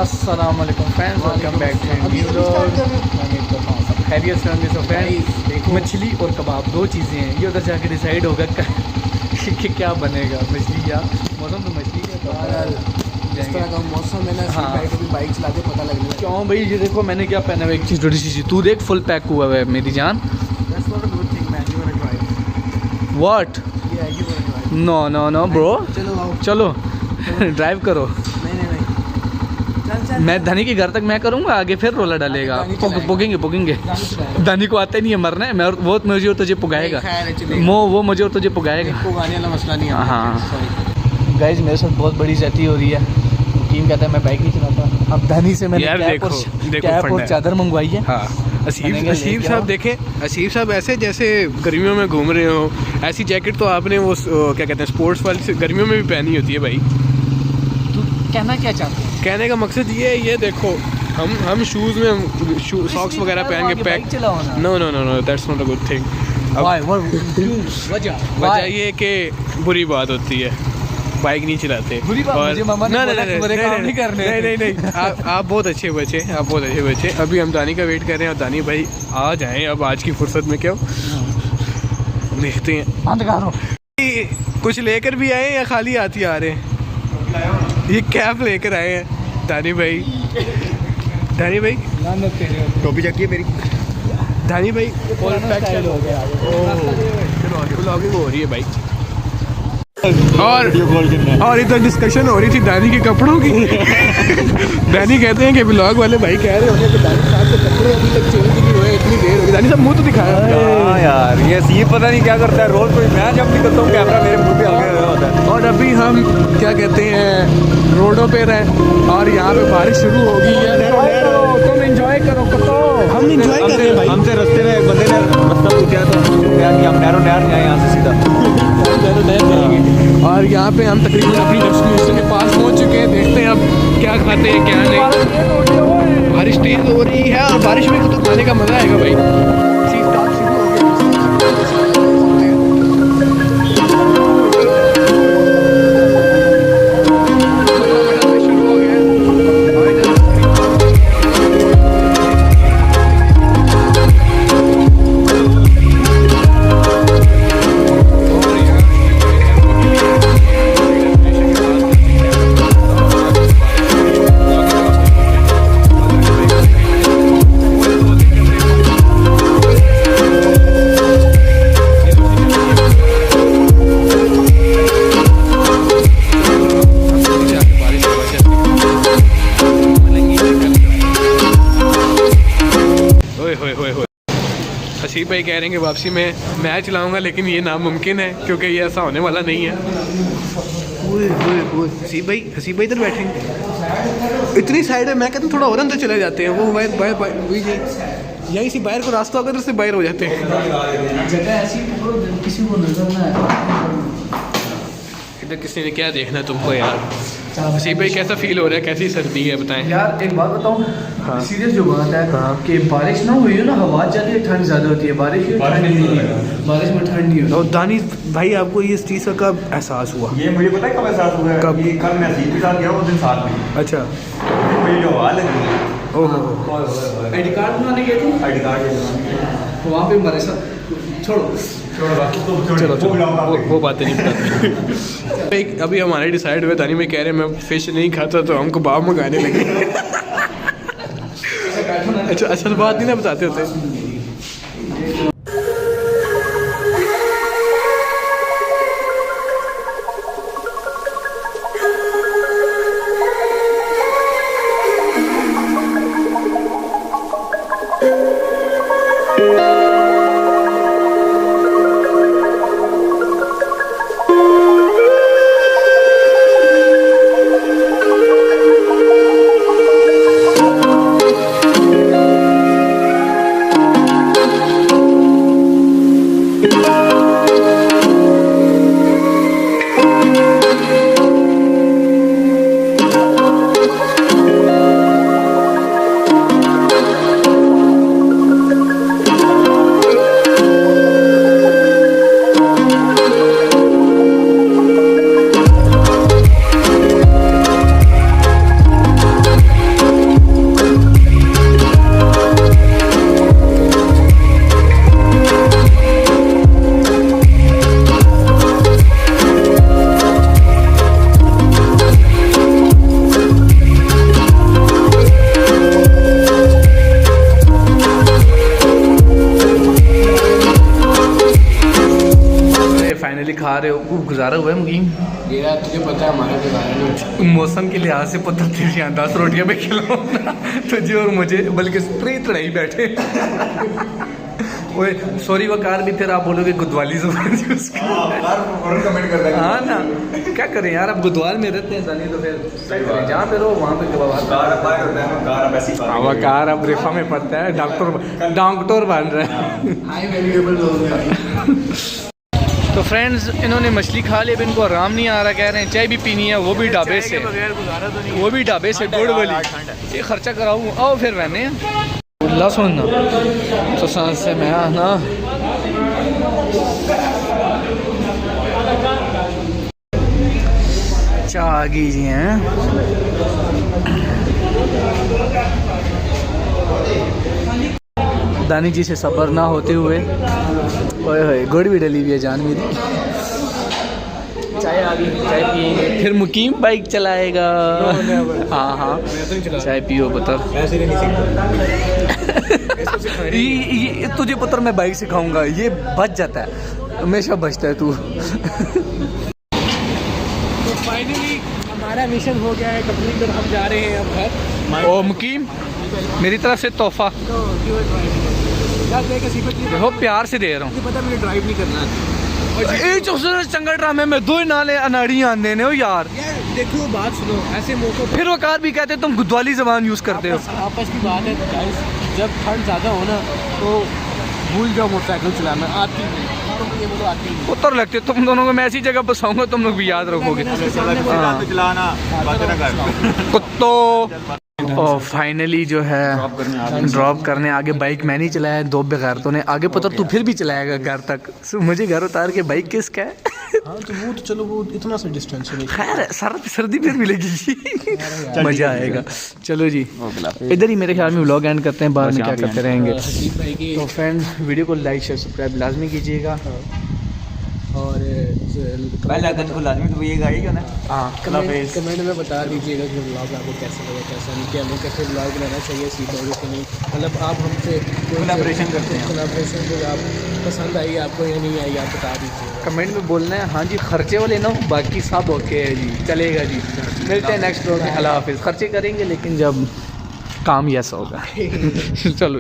अस्सलामुअलैकुम friends, welcome back to new vlog. सब खैरियत से होंगे। सो फ्रेंड्स, मछली और कबाब दो चीज़ें हैं, ये उधर जाके डिसाइड होगा कि क्या बनेगा, मछली या मौसम। तो मछली का इस तरह का मौसम है ना। हाँ, बाइक चलाते पता लगेगा क्यों भाई। ये देखो मैंने क्या पहना हुआ, एक चीज़ छोटी सी, तू देख फुल पैक हुआ है मेरी जान। What? No no no bro, चलो ड्राइव करो। मैं धनी के घर तक मैं करूँगा, आगे फिर रोला डालेगा। पुगेंगे धनी को आता ही नहीं है मरना है। मैं वो मुझे और तुझे पुगाएगा, वो मुझे और तुझे पुगाएगा। पुगाने वाला मसला नहीं है। हाँ गाइज, मेरे साथ बहुत बड़ी ज्यादती हो रही है। टीम कहता है मैं बाइक नहीं चलाता। अब धनी से मैंने कैप और चादर मंगवाई है। हाँ, असीफ साहब देखें, असीफ साहब ऐसे जैसे गर्मियों में घूम रहे हो। ऐसी जैकेट तो आपने वो क्या कहते हैं स्पोर्ट्स वाली गर्मियों में भी पहनी होती है भाई। तू कहना क्या चाहते हैं? कहने का मकसद ये देखो, हम शूज़ में सॉक्स वगैरह पहन के pack. No no no no, that's not a good thing. वजह ये कि बुरी बात होती है, बाइक नहीं चलाते। बुरी बात मुझे मामा ने बोला कि मेरे काम नहीं करने। नहीं आप बहुत अच्छे बच्चे, आप बहुत अच्छे बच्चे। अभी हम दानी का वेट कर रहे हैं और दानी भाई आ जाएं अब आज की फुर्सत में। क्यों देखते हैं कुछ लेकर भी आए या खाली हाथी आ रहे हैं। ये कैप लेकर आए हैं दानी भाई। टोपी चक्की है मेरी। दानी भाई व्लॉगिंग हो रही है भाई। और इधर डिस्कशन हो रही थी दानी के कपड़ों की। दानी कहते हैं कि ब्लॉग वाले भाई कह रहे होंगे कि दानी साहब के कपड़े अभी तक चेंज नहीं हुए, इतनी देर हो गई। दानी साहब मुंह तो दिखाया। हाँ यार, ये पता नहीं क्या करता है। रोज कोई मैं जब निकलता हूँ कैमरा मेरे मुंह पे आगे होता है। और अभी हम क्या कहते हैं रोडों पे रहे और यहाँ पे बारिश शुरू हो गई है। तुम एंजॉय करो। हम एंजॉय कर रहे हैं भाई। हमसे रास्ते में एक बंदे ने रास्ता पूछा तो क्या कि हम नहर नहीं आए यहाँ से सीधा और यहाँ पे हम तकरीबन अपनी डेस्टिनेशन के पास पहुँच चुके हैं। देखते हैं अब क्या खाते हैं क्या नहीं। बारिश तेज हो रही है और बारिश में तो खाने का मज़ा आएगा भाई। हसीब भाई कह रहे हैं कि वापसी में मैं चलाऊंगा, लेकिन ये नामुमकिन है क्योंकि ये ऐसा होने वाला नहीं है। हसीब भाई इधर बैठेंगे। इतनी साइड है, मैं कहता हूँ थोड़ा और अंदर चले जाते हैं। वो यहीं से बाहर को रास्ता होगा, इधर से बाहर हो जाते हैं। जगह ऐसी किसी को नजर ना आए। इधर किसी ने क्या देखना तुमको यार। हसीब भाई कैसा फील हो रहा है, कैसी सर्दी है बताएं यार। एक बात बताऊं, हाँ। सीरियस जो बात है कि बारिश ना हुई हो ना, हवा चली है, ठंड ज़्यादा होती है। बारिश में ठंड नहीं है, बारिश में ठंड नहीं होती। और दानी भाई आपको ये इस चीज़ का कब एहसास हुआ? ये मुझे पता है कब एहसास हुआ है? कब? ये कल मैं असीफ के साथ गया उस दिन साथ में। अच्छा, मुझे जो हवा लगी ओहो। आईडी कार्ड बनाने गए थे, आईडी कार्ड वहाँ पे हमारे साथ छोड़ो चलो वो बातें नहीं बताते। अभी हमारे डिसाइड हुआ, दानी में कह रहे हैं मैं फिश नहीं खाता तो हम कबाब मंगाने लगे। अच्छा, असल बात नहीं ना बताते होते। फाइनली खा रहे हो। गुजारा हुआ है मुकीम? मेरा तुझे पता है हमारे गुजारा नहीं। मौसम के लिहाज से पता तेरे यहाँ 10 रोटियाँ मैं खिलाऊंगा तुझे और मुझे, बल्कि स्प्रे नहीं बैठे। ओए सॉरी वकार भी तेरा, आप बोलोगे गुदवाली जुबान यूज कमेंट कर देना। हाँ ना, क्या करें यार, अब गुदवाल में रहते हैं जानिए, तो फिर जहाँ पे रहो वहाँ पे वकार अब रेफा में पड़ता है, डॉक्टर बन रहा है। हाई वैल्यूएबल लोग हैं। तो फ्रेंड्स इन्होंने मछली खा ली, अब इनको आराम नहीं आ रहा, कह रहे हैं चाय भी पीनी है, वो भी ढाबे से, वो भी ढाबे से गुड़ वाली। ये खर्चा कराऊँ आओ फिर रहने अल्लाह सुनना तो सांस से मैं आना। चाह आ गई जी हैं। दानी जी से सब्र ना होते हुए, ओए होए गुड़ भी डली हुई है जान मेरी। चाय आ गई, चाय पिएंगे, फिर मुकीम बाइक चलाएगा। हाँ हाँ चाय पियो पुत्र। ये तुझे पुत्र मैं बाइक सिखाऊंगा, ये बच जाता है, हमेशा बचता है तू। तो फाइनली हमारा मिशन हो गया है कंप्लीट और हम जा रहे हैं अब घर। ओ मुकीम मेरी तरफ से तोहफा तो यार देख देखो, प्यार से दे रहा हूँ। मुझे पता मुझे ड्राइव नहीं करना है। चंगा ड्रामे में दो नाले अनाड़ी आने ने हो यार। यार देखो बात सुनो, ऐसे मौकों पर फिर वकार भी कहते तुम गुदवाली जबान यूज करते हो। आपस की बात है गाइस, जब ठंड ज़्यादा हो ना तो भूल जाओ मोटरसाइकिल चलाना, आती नहीं ये बोलो आती नहीं। उत्तर लगते तुम दोनों को मैं ऐसी जगह बसाऊंगा, तुम लोग भी याद रखोगे। कुत्तो और फाइनली जो है ड्रॉप करने आगे, बाइक मैंने ही चलाया, दो बेगार तो ने आगे, पता तू फिर भी चलाएगा घर तक, मुझे घर उतार के बाइक किसका है? हाँ तो वो तो चलो वो इतना सा डिस्टेंस है, खैर सर्दी फिर मिलेगी, मजा आएगा। चलो जी इधर ही मेरे ख्याल में व्लॉग एंड करते हैं, बाद में क्या करते रहेंगे। तो फ्रेंड्स वीडियो को लाइक शेयर सब्सक्राइब लाजमी कीजिएगा और पहले आदत को लाजमी तो ये गाड़ी क्यों ना। हाँ कमेंट में बता दीजिएगा कि व्लॉग आपको कैसा लगा, कैसा नहीं, कि हमें कैसे व्लॉग बनाना चाहिए, सीधा हो कि नहीं, मतलब आप हमसे कोलैबोरेशन करते हैं, कोलैबोरेशन जो आप पसंद आई आपको या नहीं आई आप बता दीजिए, कमेंट में बोलना है। हाँ जी खर्चे वाले ना, बाकी सब ओके है जी, चलेगा जी। मिलते हैं नेक्स्ट व्लॉग में, अल्लाह हाफिज़। खर्चे करेंगे लेकिन जब काम यस होगा। चलो।